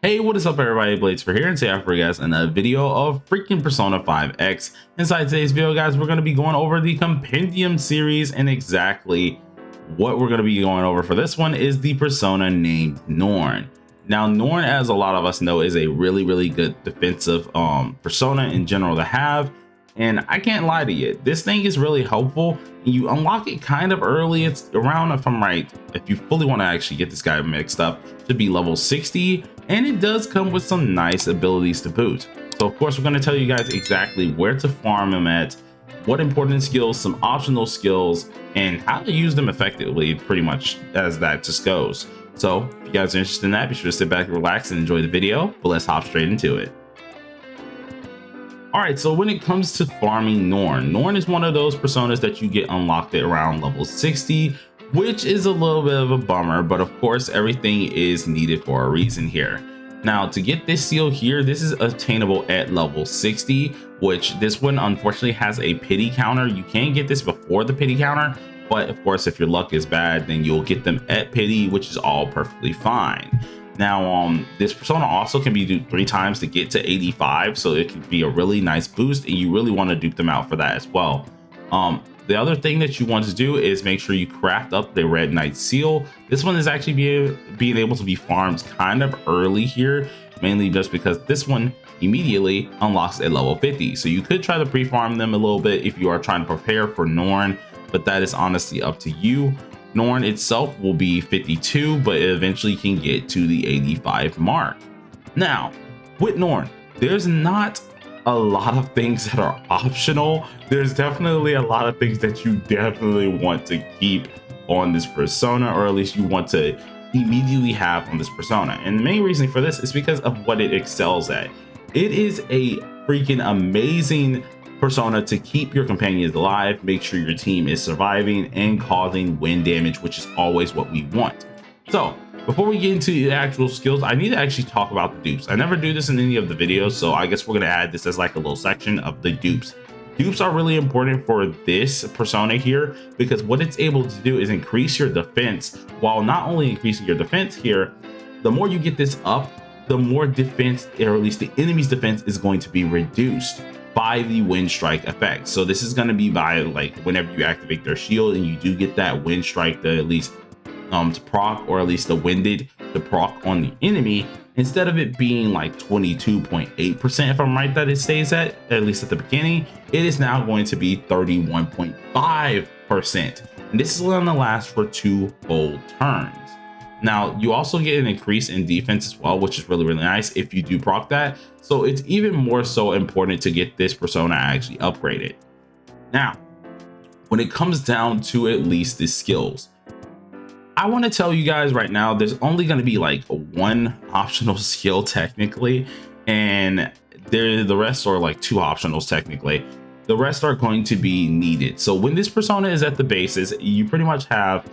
Hey, what is up everybody, Blades for here, and today I for you guys in a video of freaking Persona 5X. Inside today's video, guys, we're going to be going over the Compendium series, and exactly what we're going to be going over for this one is the Persona named NORN. Now, NORN, as a lot of us know, is a really good defensive Persona in general to have. And I can't lie to you, this thing is really helpful. You unlock it kind of early. It's around, if I'm right, if you fully want to actually get this guy mixed up, should be level 60. And it does come with some nice abilities to boot. So of course, we're going to tell you guys exactly where to farm him at, what important skills, some optional skills, and how to use them effectively, pretty much as that just goes. So if you guys are interested in that, be sure to sit back and relax and enjoy the video, but let's hop straight into it. All right, so when it comes to farming NORN is one of those personas that you get unlocked at around level 60, which is a little bit of a bummer, but of course everything is needed for a reason here. Now, to get this seal here, this is attainable at level 60, which this one unfortunately has a pity counter. You can get this before the pity counter, but of course if your luck is bad, then you'll get them at pity, which is all perfectly fine. Now, this persona also can be duped 3 times to get to 85, so it can be a really nice boost, and you really want to dupe them out for that as well. The other thing that you want to do is make sure you craft up the Red Knight seal. This one is actually being able to be farmed kind of early here, mainly just because this one immediately unlocks at level 50. So you could try to pre-farm them a little bit if you are trying to prepare for NORN, but that is honestly up to you. NORN itself will be 52, but it eventually can get to the 85 mark. Now, with NORN, there's not a lot of things that are optional. There's definitely a lot of things that you definitely want to keep on this persona, or at least you want to immediately have on this persona. And the main reason for this is because of what it excels at. It is a freaking amazing persona to keep your companions alive, make sure your team is surviving and causing wind damage, which is always what we want. So before we get into the actual skills, I need to actually talk about the dupes. I never do this in any of the videos, so I guess we're going to add this as like a little section of the dupes. Dupes are really important for this persona here, because what it's able to do is increase your defense. While not only increasing your defense here, the more you get this up, the more defense, or at least the enemy's defense, is going to be reduced by the wind strike effect. So this is going to be via, like, whenever you activate their shield and you do get that wind strike to at least to proc, or at least the winded to proc on the enemy, instead of it being like 22.8%, if I'm right, that it stays at least at the beginning, it is now going to be 31.5%, and this is going to last for 2 full turns. Now, you also get an increase in defense as well, which is really nice if you do proc that. So it's even more so important to get this persona actually upgraded. Now, when it comes down to at least the skills, I want to tell you guys right now, there's only going to be like 1 optional skill technically, and the rest are like 2 optionals technically. The rest are going to be needed. So when this persona is at the bases, you pretty much have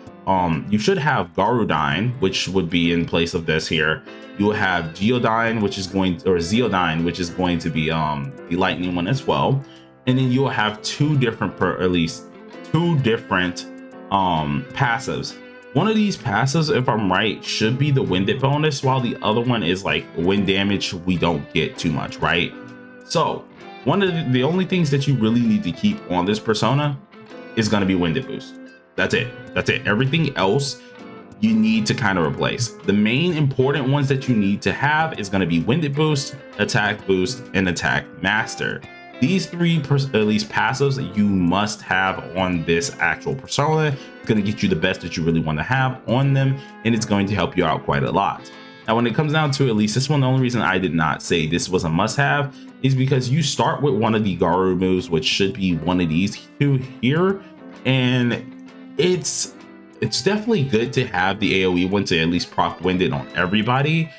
you should have Garudyne, which would be in place of this here. You will have Geodyne, which is going to, or Zeodyne, which is going to be the lightning one as well. And then you will have 2 different, at least 2 different passives. One of these passives, if I'm right, should be the winded bonus, while the other one is like wind damage we don't get too much, right? So one of the only things that you really need to keep on this persona is going to be winded boost. That's it. Everything else you need to kind of replace. The main important ones that you need to have is going to be winded boost, attack boost, and attack master. These 3 at least passives that you must have on this actual persona. It's going to get you the best that you really want to have on them, and it's going to help you out quite a lot. Now, when it comes down to at least this one, the only reason I did not say this was a must-have is because you start with one of the Garu moves, which should be one of these 2 here, and it's definitely good to have the AoE one to at least proc winded on everybody.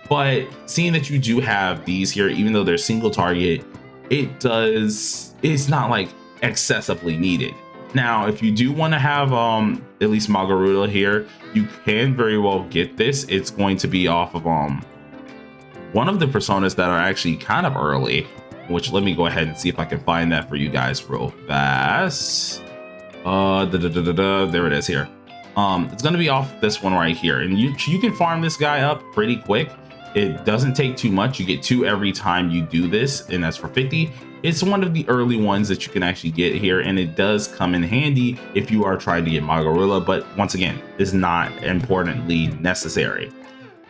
But seeing that you do have these here, even though they're single target, it's not like excessively needed. Now, if you do want to have at least Magarula here, you can very well get this. It's going to be off of one of the personas that are actually kind of early, which let me go ahead and see if I can find that for you guys real fast. There it is here. It's going to be off this one right here, and you can farm this guy up pretty quick. It doesn't take too much. You get 2 every time you do this, and that's for 50. It's one of the early ones that you can actually get here, and it does come in handy if you are trying to get Magarula, but once again, is not importantly necessary.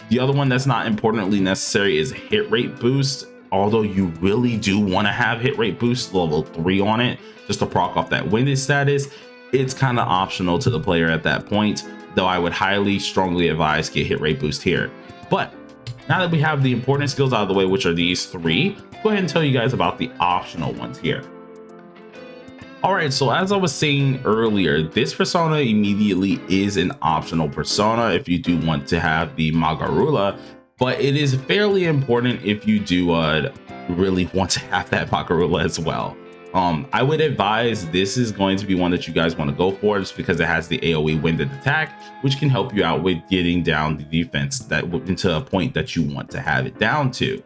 The other one that's not importantly necessary is hit rate boost, although you really do want to have hit rate boost level 3 on it just to proc off that winded status. It's kind of optional to the player at that point, though I would highly strongly advise get hit rate boost here. But now that we have the important skills out of the way, which are these 3, go ahead and tell you guys about the optional ones here. All right, so as I was saying earlier, this persona immediately is an optional persona if you do want to have the Magarula, but it is fairly important if you do really want to have that Magarula as well. I would advise this is going to be one that you guys want to go for, just because it has the AoE winded attack, which can help you out with getting down the defense that into a point that you want to have it down to.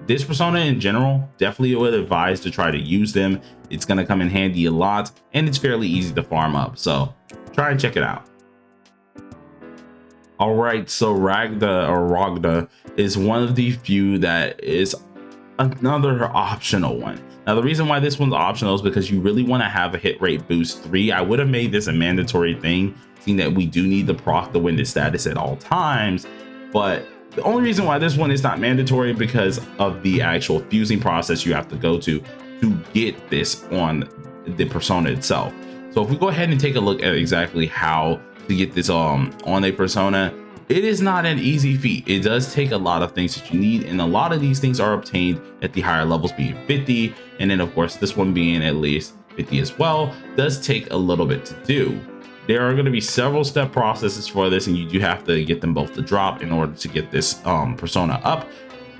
This persona in general, definitely would advise to try to use them. It's going to come in handy a lot, and it's fairly easy to farm up, so try and check it out. All right, so Ragda is one of the few that is another optional one. Now, the reason why this one's optional is because you really want to have a hit rate boost 3. I would have made this a mandatory thing, seeing that we do need to proc the winded status at all times, but the only reason why this one is not mandatory because of the actual fusing process you have to go to get this on the persona itself. So if we go ahead and take a look at exactly how to get this on a persona, it is not an easy feat. It does take a lot of things that you need, and a lot of these things are obtained at the higher levels, being 50, and then of course this one being at least 50 as well, does take a little bit to do. There are going to be several step processes for this, and you do have to get them both to drop in order to get this persona up,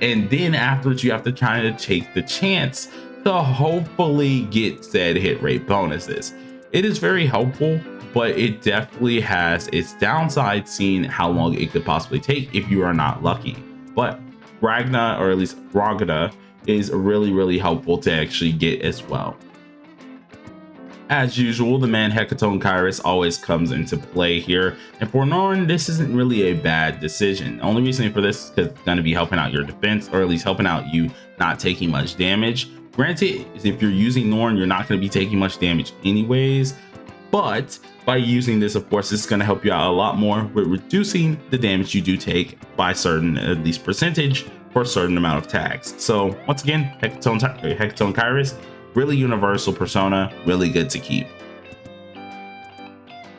and then afterwards you have to kind of take the chance to hopefully get said hit rate bonuses. It is very helpful, but it definitely has its downside, seeing how long it could possibly take if you are not lucky. But Ragna, or at least Ragda, is really helpful to actually get as well. As usual, the man Hecaton Kairos always comes into play here, and for Norn, this isn't really a bad decision. The only reason for this is because it's going to be helping out your defense, or at least helping out you not taking much damage. Granted, if you're using Norn, you're not going to be taking much damage anyways, but by using this, of course, it's going to help you out a lot more with reducing the damage you do take by certain, at least percentage, for a certain amount of tags. So once again, Hecaton Kairos, really universal persona, really good to keep.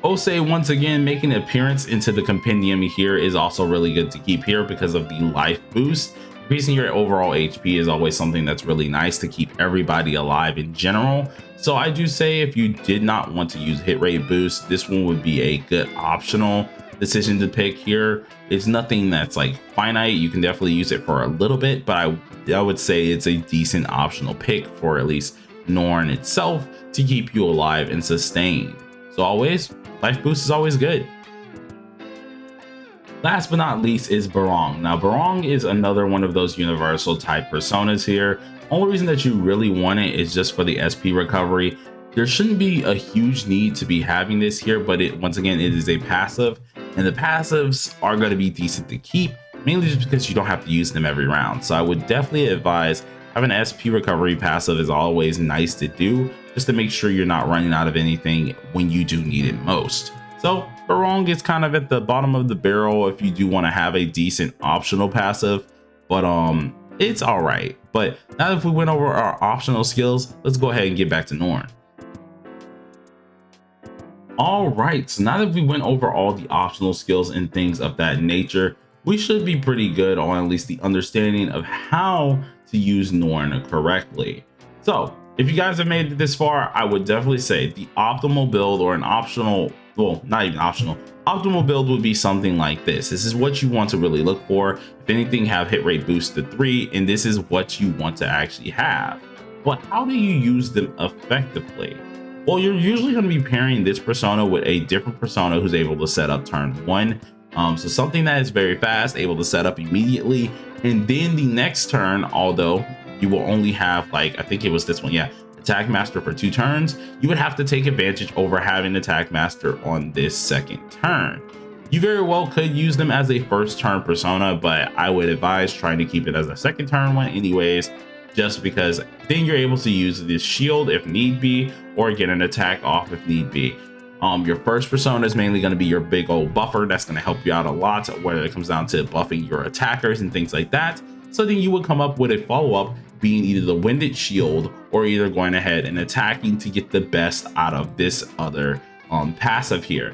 Ose once again making an appearance into the compendium here is also really good to keep here because of the life boost. Increasing your overall HP is always something that's really nice to keep everybody alive in general. So I do say if you did not want to use hit rate boost, this one would be a good optional decision to pick here. It's nothing that's like finite. You can definitely use it for a little bit, but I would say it's a decent optional pick for at least Norn itself to keep you alive and sustained. So always, life boost is always good. Last but not least is Barong. Now Barong is another one of those universal type personas here. Only reason that you really want it is just for the SP recovery. There shouldn't be a huge need to be having this here, but once again, it is a passive, and the passives are going to be decent to keep, mainly just because you don't have to use them every round. So I would definitely advise having an SP recovery passive is always nice to do, just to make sure you're not running out of anything when you do need it most. So Barong is kind of at the bottom of the barrel if you do want to have a decent optional passive, but it's all right. But now that we went over our optional skills, let's go ahead and get back to Norn. All right, so now that we went over all the optional skills and things of that nature, we should be pretty good on at least the understanding of how to use Norn correctly. So if you guys have made it this far, I would definitely say the optimal build, or an optional, well, not even optional, optimal build would be something like this. This is what you want to really look for. If anything, have hit rate boost to 3, and this is what you want to actually have. But how do you use them effectively? Well, you're usually going to be pairing this persona with a different persona who's able to set up turn 1. So something that is very fast, able to set up immediately, and then the next turn, although you will only have, like, I think it was this one, yeah, Attack Master for 2 turns, you would have to take advantage over having Attack Master on this second turn. You very well could use them as a first turn persona, but I would advise trying to keep it as a second turn one anyways, just because then you're able to use this shield if need be, or get an attack off if need be. Your first persona is mainly going to be your big old buffer. That's going to help you out a lot when it comes down to buffing your attackers and things like that. So then you would come up with a follow-up being either the winded shield or either going ahead and attacking to get the best out of this other passive here.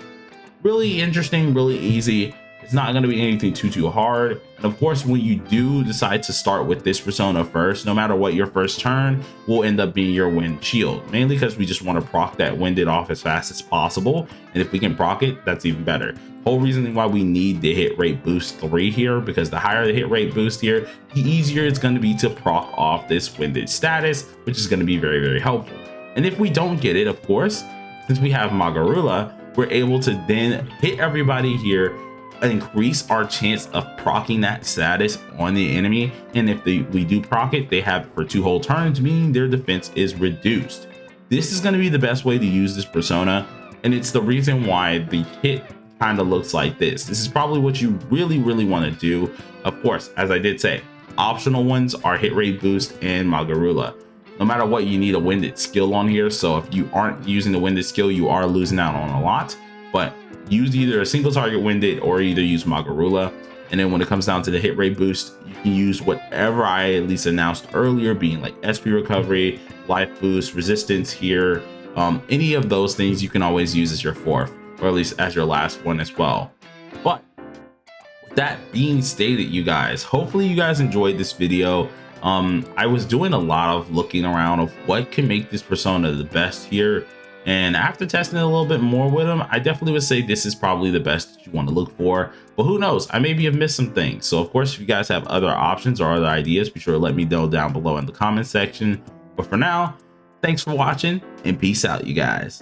Really interesting, really easy. It's not going to be anything too hard. And of course, when you do decide to start with this persona first, no matter what, your first turn will end up being your wind shield, mainly because we just want to proc that winded off as fast as possible. And if we can proc it, that's even better. Whole reason why we need the hit rate boost 3 here, because the higher the hit rate boost here, the easier it's going to be to proc off this winded status, which is going to be very helpful. And if we don't get it, of course, since we have Magarula, we're able to then hit everybody here, increase our chance of proccing that status on the enemy. And if we do proc it, they have for 2 whole turns, meaning their defense is reduced. This is going to be the best way to use this persona, and it's the reason why the kit kind of looks like this. This is probably what you really want to do. Of course, as I did say, optional ones are hit rate boost and Magarula. No matter what, you need a winded skill on here, so if you aren't using the winded skill, you are losing out on a lot. But use either a single target winded or either use Magarula. And then when it comes down to the hit rate boost, you can use whatever I at least announced earlier, being like SP recovery, life boost, resistance here. Any of those things you can always use as your 4th, or at least as your last one as well. But with that being stated, you guys, hopefully you guys enjoyed this video. I was doing a lot of looking around of what can make this persona the best here. And after testing it a little bit more with them, I definitely would say this is probably the best that you want to look for. But who knows, I maybe have missed some things. So of course, if you guys have other options or other ideas, be sure to let me know down below in the comment section. But for now, thanks for watching and peace out, you guys.